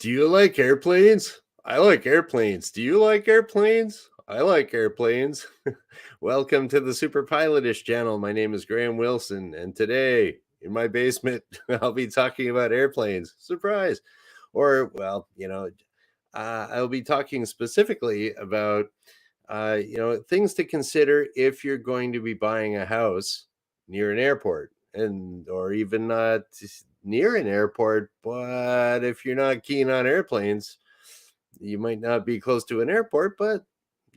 Do you like airplanes? I like airplanes. Do you like airplanes? I like airplanes. Welcome to the Superpilotish channel. My name is Graham Wilson, and today in my basement, I'll be talking about airplanes. Surprise! Or, well, I'll be talking specifically about, things to consider if you're going to be buying a house near an airport, and or even not near an airport. But if you're not keen on airplanes, you might not be close to an airport, but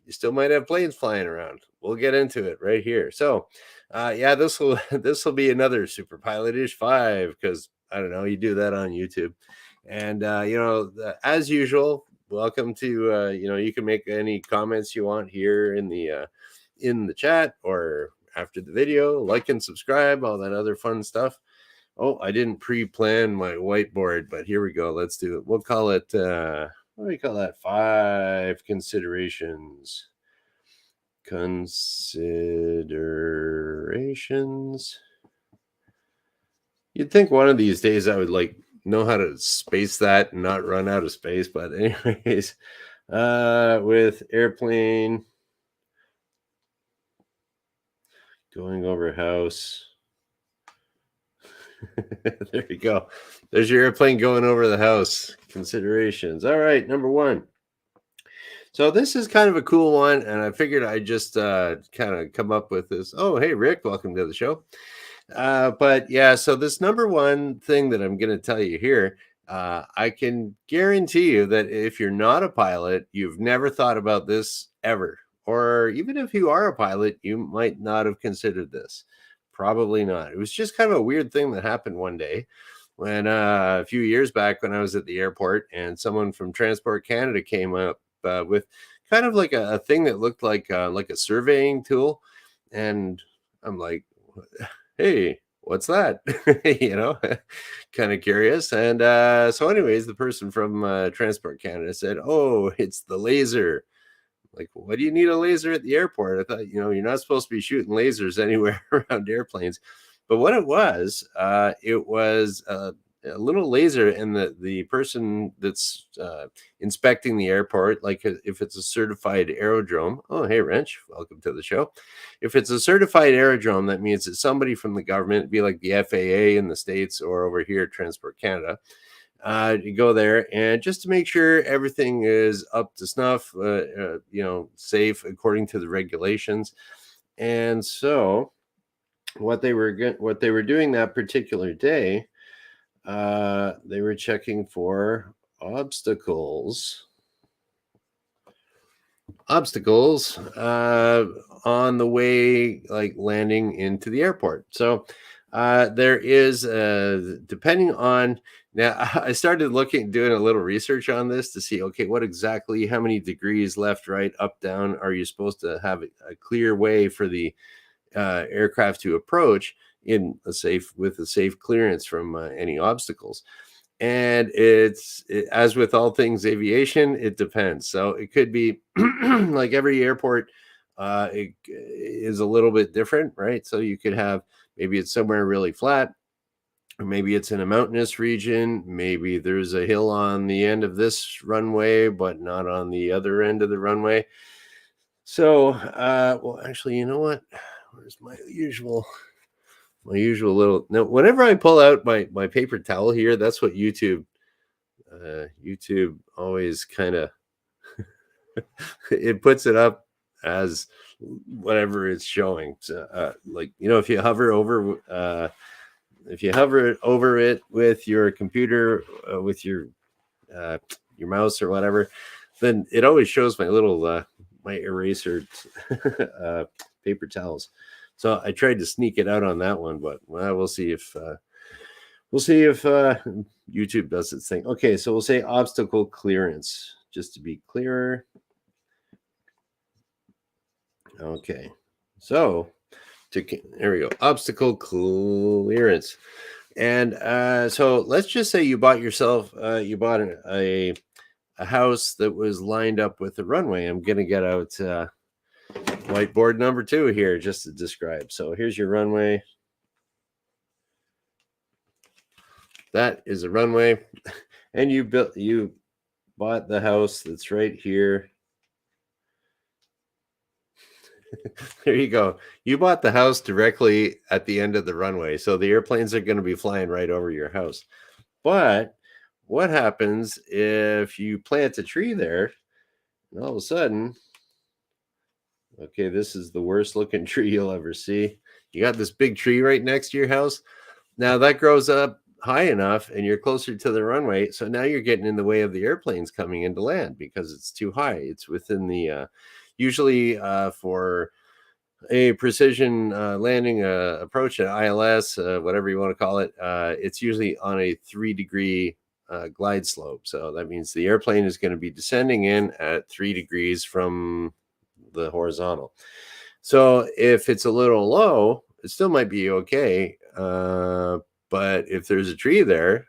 you still might have planes flying around. We'll get into it right here. So, yeah, this will this will be another Super Pilotish 5 because I don't know, you do that on YouTube, and as usual. Welcome to you can make any comments you want here in the chat or after the video. Like and subscribe, all that other fun stuff. Oh, I didn't pre-plan my whiteboard, but here we go. Let's do it. We'll call it what do we call that? 5 considerations. Considerations. You'd think one of these days I would know how to space that and not run out of space, but anyways, with airplane going over house. There you go. There's your airplane going over the house. Considerations. All right, number 1. So this is kind of a cool one, and I figured I'd just kind of come up with this. Oh, hey, Rick, welcome to the show. But yeah, so this number 1 thing that I'm going to tell you here, I can guarantee you that if you're not a pilot, you've never thought about this ever. Or even if you are a pilot, you might not have considered this. Probably not. It was just kind of a weird thing that happened one day when a few years back when I was at the airport and someone from Transport Canada came up with kind of like a thing that looked like a surveying tool. And I'm like, hey, what's that? Kind of curious. And so anyways, the person from Transport Canada said, oh, it's the laser. Like, what do you need a laser at the airport? I thought, you're not supposed to be shooting lasers anywhere around airplanes. But what it was a little laser, and the person that's inspecting the airport, like if it's a certified aerodrome. Oh, hey, Wrench, welcome to the show. If it's a certified aerodrome, that means it's somebody from the government. It'd be like the FAA in the States or over here, Transport Canada. You go there and just to make sure everything is up to snuff, safe according to the regulations. And so what they were doing that particular day, they were checking for obstacles on the way, like landing into the airport. So there is depending on. Now, I started doing a little research on this to see, okay, how many degrees left, right, up, down are you supposed to have a clear way for the aircraft to approach with a safe clearance from any obstacles. And as with all things aviation, it depends. So it could be like every airport it is a little bit different, right? So you could have, maybe it's somewhere really flat, or maybe it's in a mountainous region. Maybe there's a hill on the end of this runway, but not on the other end of the runway. So, well, actually, you know what? Where's my usual little... Now, whenever I pull out my paper towel here, that's what YouTube always kind of it puts it up as whatever it's showing. So, if you hover over it with your computer, with your mouse or whatever, then it always shows my little my eraser paper towels. So I tried to sneak it out on that one, but we'll see if YouTube does its thing. Okay, so we'll say obstacle clearance, just to be clearer. Okay, so there we go. Obstacle clearance. And so let's just say you bought a house that was lined up with the runway. I'm going to get out whiteboard number 2 here just to describe. So here's your runway. That is a runway. and you bought the house that's right here. There you go. You bought the house directly at the end of the runway, so the airplanes are going to be flying right over your house. But what happens if you plant a tree there, and all of a sudden, okay, this is the worst looking tree you'll ever see. You got this big tree right next to your house. Now that grows up high enough and you're closer to the runway. So now you're getting in the way of the airplanes coming into land because it's too high. It's within the, usually for a precision landing approach at ILS, whatever you want to call it, it's usually on a 3-degree glide slope. So that means the airplane is going to be descending in at 3 degrees from the horizontal. So if it's a little low, it still might be okay. But if there's a tree there,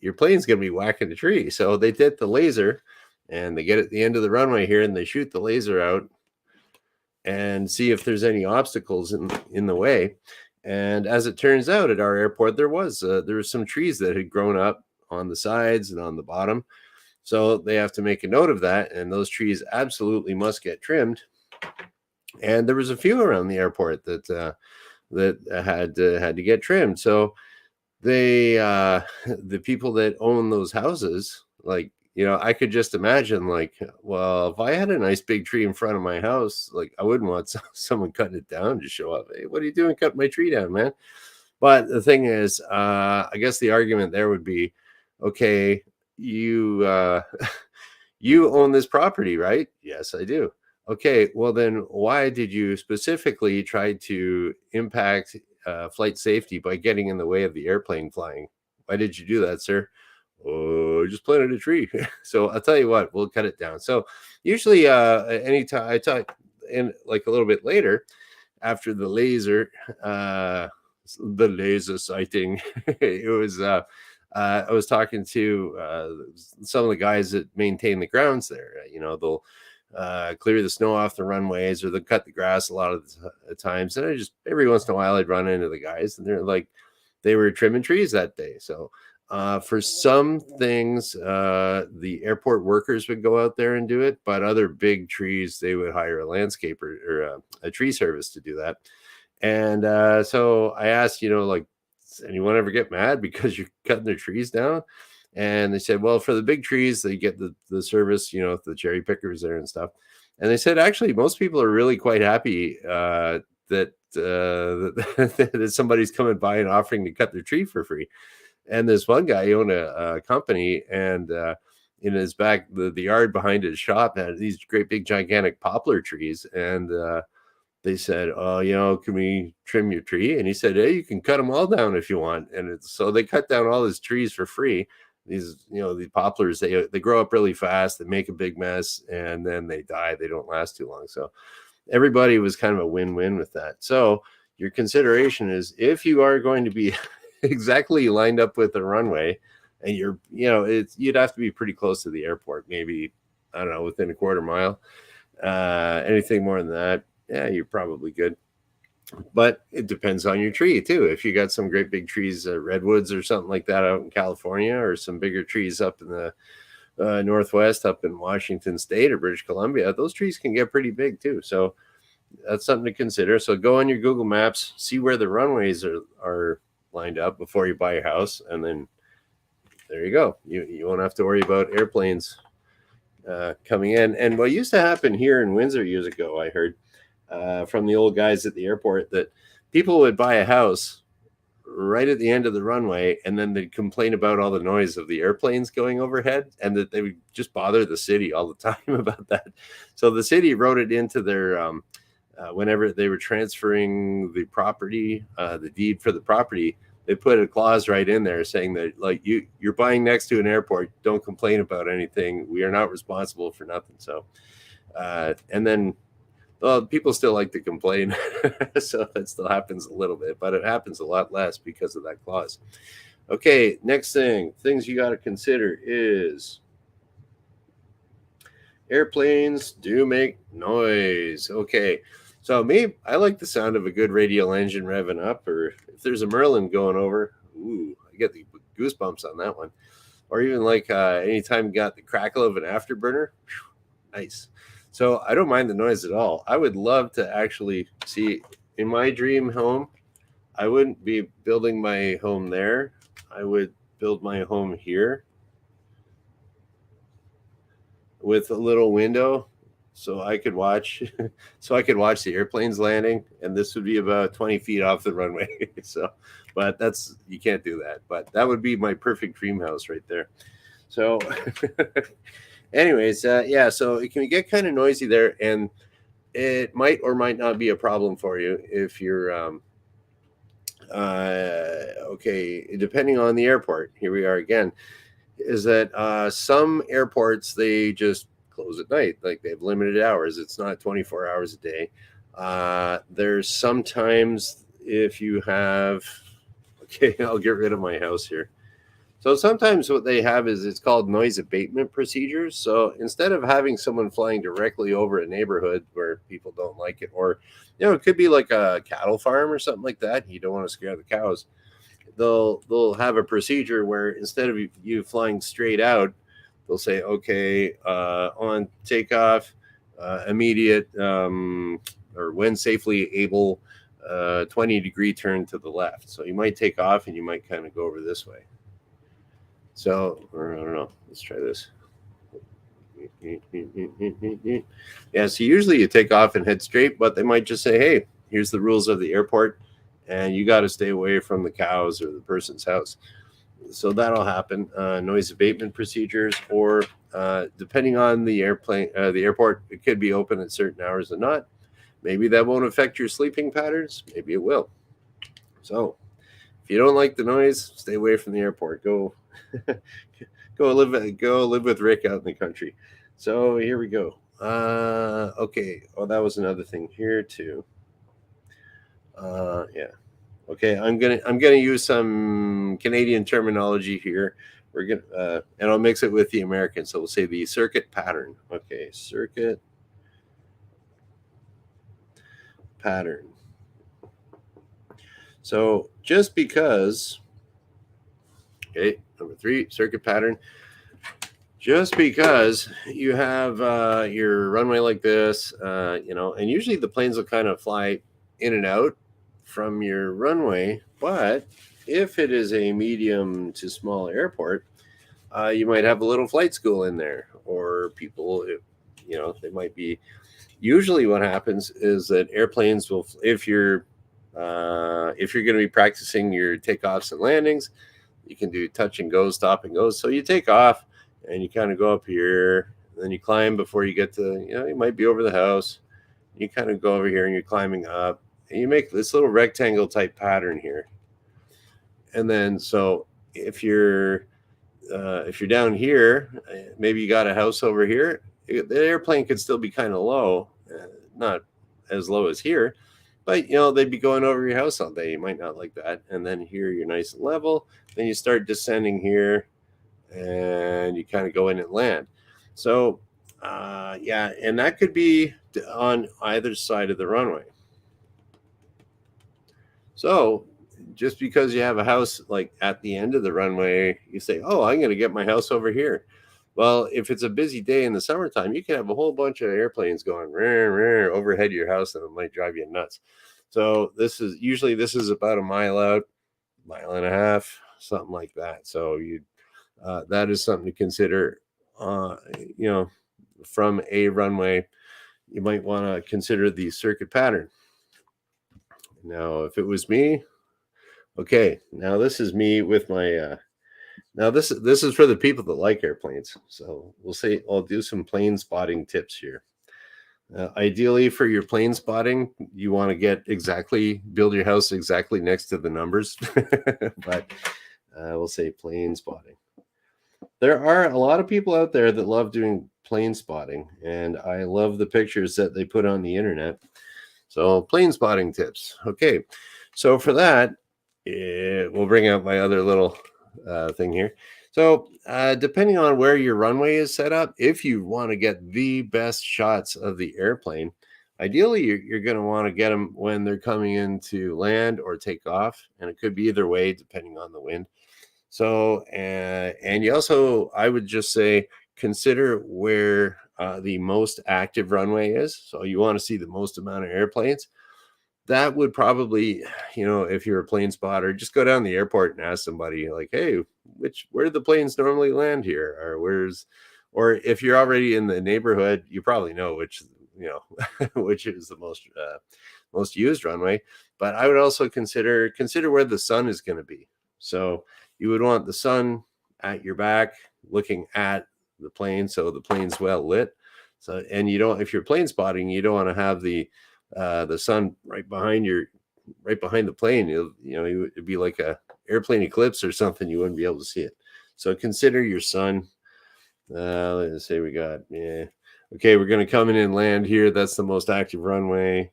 your plane's going to be whacking the tree. So they did the laser and they get at the end of the runway here and they shoot the laser out and see if there's any obstacles in the way. And as it turns out, at our airport, there were some trees that had grown up on the sides and on the bottom. So they have to make a note of that. And those trees absolutely must get trimmed. And there was a few around the airport that had to get trimmed. So they the people that own those houses, like, I could just imagine, like, well, if I had a nice big tree in front of my house, like, I wouldn't want someone cutting it down to show up. Hey, what are you doing cutting my tree down, man? But the thing is, I guess the argument there would be, okay, you you own this property, right? Yes, I do. Okay, well then why did you specifically try to impact flight safety by getting in the way of the airplane flying? Why did you do that, sir? Oh, just planted a tree. So I'll tell you what, we'll cut it down. So usually anytime I talk in, like, a little bit later after the laser sighting, it was I was talking to some of the guys that maintain the grounds there. They'll clear the snow off the runways, or they'll cut the grass a lot of the times. And I just, every once in a while, I'd run into the guys, and they're like, they were trimming trees that day. So for some things, the airport workers would go out there and do it, but other big trees, they would hire a landscaper or a tree service to do that. And so I asked, like, does anyone ever get mad because you're cutting their trees down? And they said, well, for the big trees, they get the service, the cherry pickers there and stuff. And they said, actually, most people are really quite happy that that somebody's coming by and offering to cut their tree for free. And this one guy owned a company, and in his back, the yard behind his shop had these great big gigantic poplar trees. And they said, oh, can we trim your tree? And he said, hey, you can cut them all down if you want. And so they cut down all his trees for free. These poplars, they grow up really fast, they make a big mess, and then they die. They don't last too long. So everybody was kind of a win-win with that. So your consideration is, if you are going to be exactly lined up with the runway, and you'd have to be pretty close to the airport, maybe, I don't know, within a quarter mile. Anything more than that, yeah, you're probably good. But it depends on your tree too. If you got some great big trees, redwoods or something like that out in California, or some bigger trees up in the Northwest, up in Washington State or British Columbia, those trees can get pretty big too. So that's something to consider. So go on your Google Maps, see where the runways are lined up before you buy your house, and then there you go. You won't have to worry about airplanes coming in. And what used to happen here in Windsor years ago, I heard from the old guys at the airport, that people would buy a house right at the end of the runway, and then they'd complain about all the noise of the airplanes going overhead, and that they would just bother the city all the time about that. So the city wrote it into their whenever they were transferring the property, the deed for the property, they put a clause right in there saying that, like, you're buying next to an airport, don't complain about anything, we are not responsible for nothing. So and then, well, people still like to complain. So it still happens a little bit, but it happens a lot less because of that clause. Okay, next things you got to consider is airplanes do make noise. Okay, so I like the sound of a good radial engine revving up, or if there's a Merlin going over, ooh, I get the goosebumps on that one. or even like anytime you got the crackle of an afterburner. Nice. So I don't mind the noise at all. I would love to actually see in my dream home. I wouldn't be building my home there. I would build my home here with a little window so I could watch the airplanes landing, and this would be about 20 feet off the runway. So but that's, you can't do that, but that would be my perfect dream house right there. So anyways, yeah, so it can get kind of noisy there, and it might or might not be a problem for you if you're okay, depending on the airport. Here we are again, is that some airports, they just close at night, like they have limited hours. It's not 24 hours a day. There's sometimes, if you have, okay, I'll get rid of my house here. So sometimes what they have is, it's called noise abatement procedures. So instead of having someone flying directly over a neighborhood where people don't like it, or it could be like a cattle farm or something like that, you don't want to scare the cows. They'll have a procedure where instead of you flying straight out, they'll say, okay, on takeoff, immediate, or when safely able, 20-degree turn to the left. So you might take off and you might kind of go over this way. So, or I don't know, let's try this. Yeah, so usually you take off and head straight, but they might just say, hey, here's the rules of the airport, and you got to stay away from the cows or the person's house. So that'll happen. Noise abatement procedures, or depending on the airplane, the airport, it could be open at certain hours or not. Maybe that won't affect your sleeping patterns. Maybe it will. So if you don't like the noise, stay away from the airport. Go live with Rick out in the country. So here we go. Okay. Oh, that was another thing here too. Yeah. Okay. I'm gonna use some Canadian terminology here. We're gonna and I'll mix it with the American. So we'll say the circuit pattern. Okay, circuit pattern. So just because, okay, number 3, circuit pattern. Just because you have your runway like this, and usually the planes will kind of fly in and out from your runway, but if it is a medium to small airport, you might have a little flight school in there, or people, they might be. Usually, what happens is that airplanes will, if you're going to be practicing your takeoffs and landings, you can do touch and go, stop and go. So you take off and you kind of go up here, and then you climb before you get to, you might be over the house. You kind of go over here and you're climbing up, and you make this little rectangle type pattern here. And then, so if you're down here, maybe you got a house over here, the airplane could still be kind of low, not as low as here, but they'd be going over your house all day. You might not like that. And then here you're nice and level. Then you start descending here, and you kind of go in and land. So yeah, and that could be on either side of the runway. So just because you have a house like at the end of the runway, you say, oh, I'm going to get my house over here. Well, if it's a busy day in the summertime, you can have a whole bunch of airplanes going overhead your house, and it might drive you nuts. So this is about a mile out, mile and a half, something like that. So that is something to consider. From a runway, you might want to consider the circuit pattern. Now, if it was me, okay, now this is me with my now this is for the people that like airplanes. So we'll say I'll do some plane spotting tips here. Ideally, for your plane spotting, you want to build your house exactly next to the numbers. But we'll say plane spotting. There are a lot of people out there that love doing plane spotting, and I love the pictures that they put on the internet. So plane spotting tips. Okay, so for that, we'll bring out my other little thing here. So depending on where your runway is set up, if you want to get the best shots of the airplane, ideally you're going to want to get them when they're coming in to land or take off, and it could be either way depending on the wind. So, and you also, I would just say, consider where the most active runway is. So you want to see the most amount of airplanes. That would probably, if you're a plane spotter, just go down the airport and ask somebody like, "Hey, where do the planes normally land here?" Or if you're already in the neighborhood, you probably know which, which is the most used runway. But I would also consider where the sun is going to be. So you would want the sun at your back, looking at the plane, so the plane's well lit. So, and you don't, if you're plane spotting, you don't want to have the sun right behind the plane. It'd be like a airplane eclipse or something. You wouldn't be able to see it. So consider your sun. Let's say we got, yeah. Okay, we're going to come in and land here. That's the most active runway.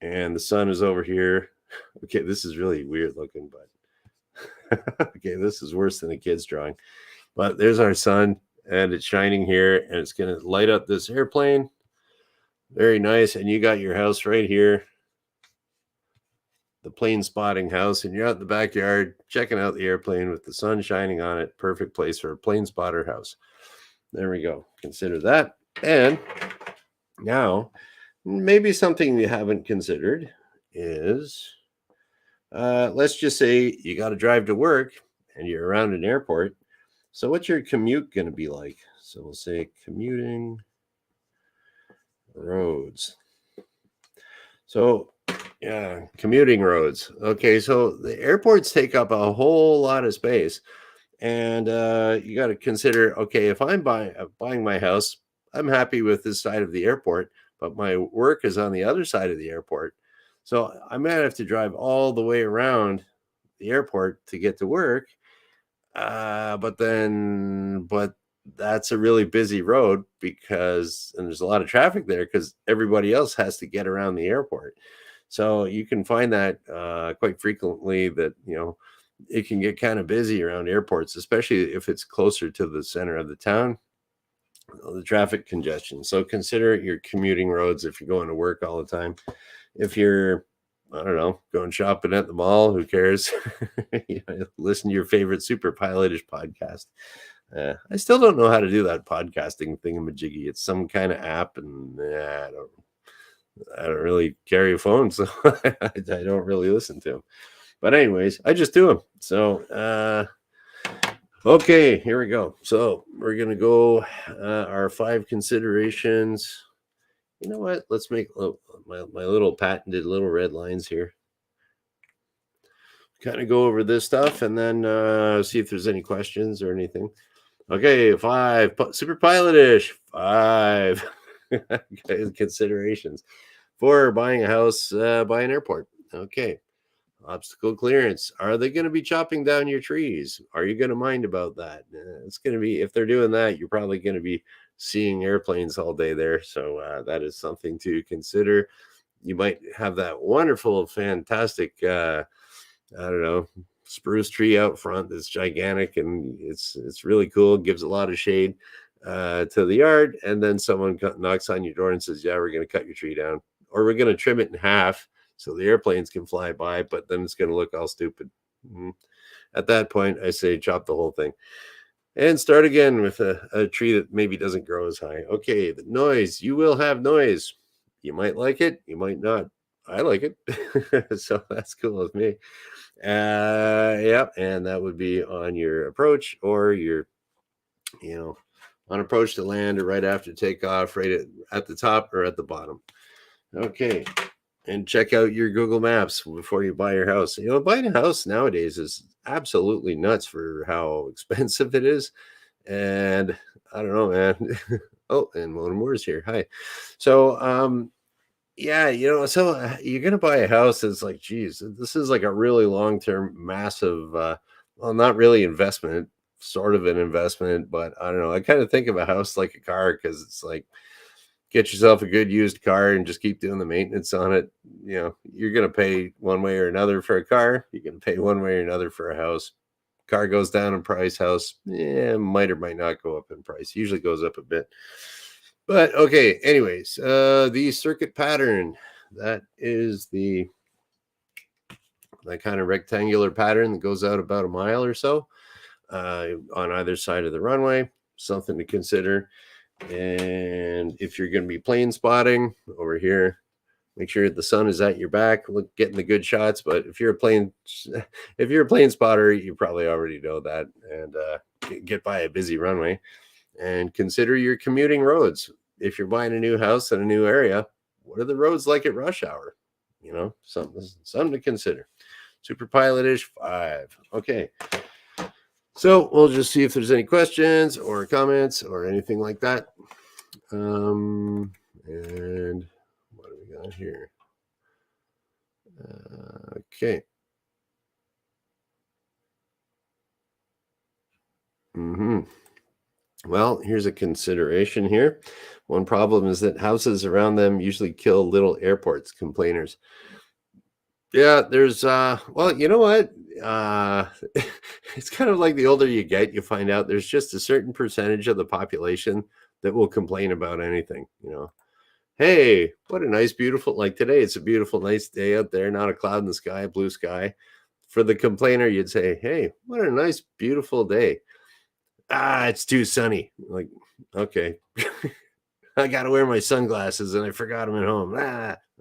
And the sun is over here. Okay, this is really weird looking, but okay, this is worse than a kid's drawing. But there's our sun, and it's shining here, and it's going to light up this airplane. Very nice. And you got your house right here, the plane spotting house, and you're out in the backyard checking out the airplane with the sun shining on it. Perfect place for a plane spotter house. There we go. Consider that. And now, maybe something you haven't considered is, let's just say you got to drive to work and you're around an airport. So what's your commute going to be like? So we'll say commuting roads. So yeah, commuting roads. Okay, so the airports take up a whole lot of space. And you got to consider, okay, if I'm buying my house, I'm happy with this side of the airport, but my work is on the other side of the airport. So I might have to drive all the way around the airport to get to work. But that's a really busy road and there's a lot of traffic there because everybody else has to get around the airport. So you can find that quite frequently that, it can get kind of busy around airports, especially if it's closer to the center of the town, the traffic congestion. So consider your commuting roads if you're going to work all the time. If you're, I don't know, going shopping at the mall, who cares? Listen to your favorite superpilotish podcast. I still don't know how to do that podcasting thingamajiggy. It's some kind of app, and I don't really carry a phone, so I don't really listen to them. But anyways, I just do them. So, okay, here we go. So we're going to go our 5 considerations. You know what? Let's make my little patented little red lines here. Kind of go over this stuff and then see if there's any questions or anything. Okay, 5, super pilotish. 5 considerations. 4, buying a house by an airport. Okay. Obstacle clearance. Are they going to be chopping down your trees? Are you going to mind about that? It's going to be, if they're doing that, you're probably going to be seeing airplanes all day there. So that is something to consider. You might have that wonderful, fantastic, I don't know, spruce tree out front that's gigantic and it's really cool. Gives a lot of shade to the yard. And then someone knocks on your door and says, yeah, we're going to cut your tree down, or we're going to trim it in half so the airplanes can fly by, but then it's going to look all stupid. At that point, I say chop the whole thing and start again with a tree that maybe doesn't grow as high. Okay, the noise. You will have noise. You might like it. You might not. I like it. So that's cool with me. Yep. And that would be on your approach or your, on approach to land or right after takeoff, right at the top or at the bottom. Okay. And check out your Google Maps before you buy your house. Buying a house nowadays is absolutely nuts for how expensive it is. And I don't know, man. Oh, and Mona Moore's here. Hi. So, yeah, so you're going to buy a house that's like, geez, this is like a really long-term, massive, well, not really investment, sort of an investment, but I don't know. I kind of think of a house like a car because it's like, get yourself a good used car and just keep doing the maintenance on it. You're going to pay one way or another for a car. You're going to pay one way or another for a house. Car goes down in price. House, might or might not go up in price. Usually goes up a bit. But okay, anyways, the circuit pattern, that is that kind of rectangular pattern that goes out about a mile or so. on either side of the runway. Something to consider. And if you're going to be plane spotting over here, make sure the sun is at your back, look, getting the good shots. But if you're a plane spotter, you probably already know that. And get by a busy runway, and consider your commuting roads. If you're buying a new house in a new area, what are the roads like at rush hour? Something to consider. Superpilotish 5. Okay. So we'll just see if there's any questions or comments or anything like that. And what do we got here? Okay. Well, here's a consideration here. One problem is that houses around them usually kill little airports, complainers. Yeah, there's well, you know what? It's kind of like the older you get, you find out there's just a certain percentage of the population that will complain about anything, Hey, what a nice, beautiful, like today, it's a beautiful, nice day out there, not a cloud in the sky, blue sky. For the complainer, you'd say, hey, what a nice, beautiful day. It's too sunny. Like, okay. I got to wear my sunglasses and I forgot them at home.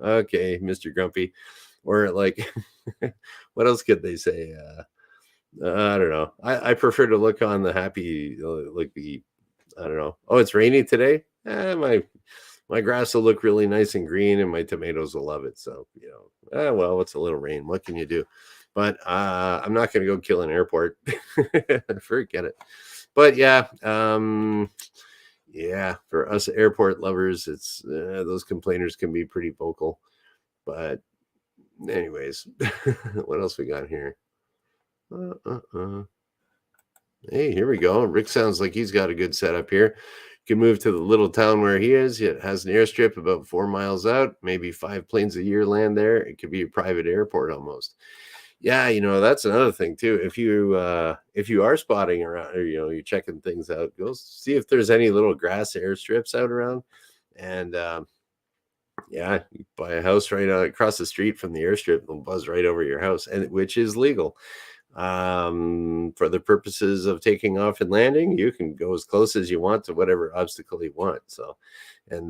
Okay, Mr. Grumpy. Or like, what else could they say? I don't know. I prefer to look on the happy, like I don't know. Oh, it's rainy today. My grass will look really nice and green, and my tomatoes will love it. So well, it's a little rain. What can you do? But I'm not going to go kill an airport. Forget it. But yeah, for us airport lovers, it's those complainers can be pretty vocal. But anyways, what else we got here? Hey, here we go. Rick sounds like he's got a good setup here. You can move to the little town where he is. It has an airstrip about 4 miles out. Maybe 5 planes a year land there. It could be a private airport almost. Yeah, that's another thing too. If you are spotting around, or you're checking things out, go see if there's any little grass airstrips out around. And you buy a house right across the street from the airstrip, they'll buzz right over your house, and which is legal. For the purposes of taking off and landing, you can go as close as you want to whatever obstacle you want. So, and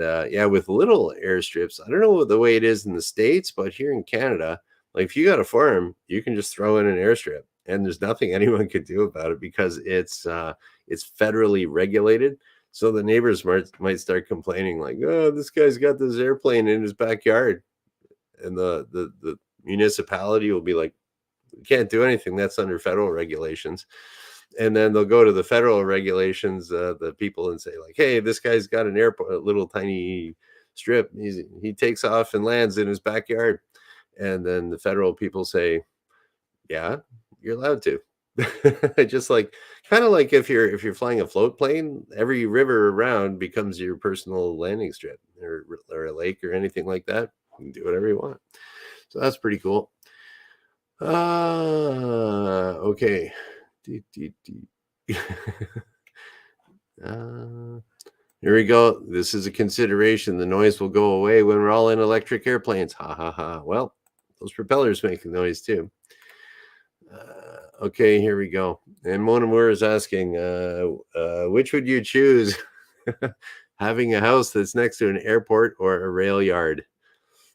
with little airstrips, I don't know the way it is in the States, but here in Canada, like if you got a farm, you can just throw in an airstrip, and there's nothing anyone could do about it because it's federally regulated. So the neighbors might start complaining like, "Oh, this guy's got this airplane in his backyard," and the municipality will be like, "We can't do anything. That's under federal regulations." And then they'll go to the federal regulations, the people, and say like, "Hey, this guy's got an airport, a little tiny strip. He takes off and lands in his backyard." And then the federal people say, "Yeah, you're allowed to." Just like kind of like if you're flying a float plane, every river around becomes your personal landing strip, or a lake or anything like that. You can do whatever you want. So that's pretty cool. Okay. Here we go. This is a consideration. The noise will go away when we're all in electric airplanes. Ha ha ha. Well, those propellers make a noise too. Okay, here we go. And Mona Moore is asking, which would you choose? Having a house that's next to an airport or a rail yard?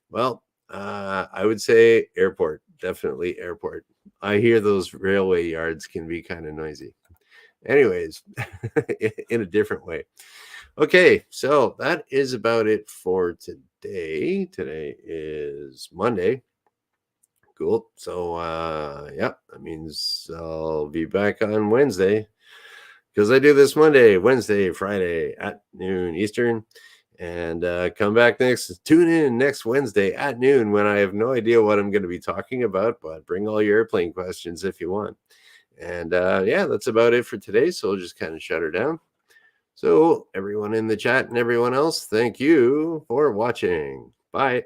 Well, I would say airport. Definitely airport. I hear those railway yards can be kind of noisy. Anyways, in a different way. Okay, so that is about it for today. Today is Monday. Cool. So, that means I'll be back on Wednesday because I do this Monday, Wednesday, Friday at noon Eastern. And tune in next Wednesday at noon when I have no idea what I'm going to be talking about, but bring all your airplane questions if you want. And that's about it for today. So we'll just kind of shut her down. So everyone in the chat and everyone else, thank you for watching. Bye.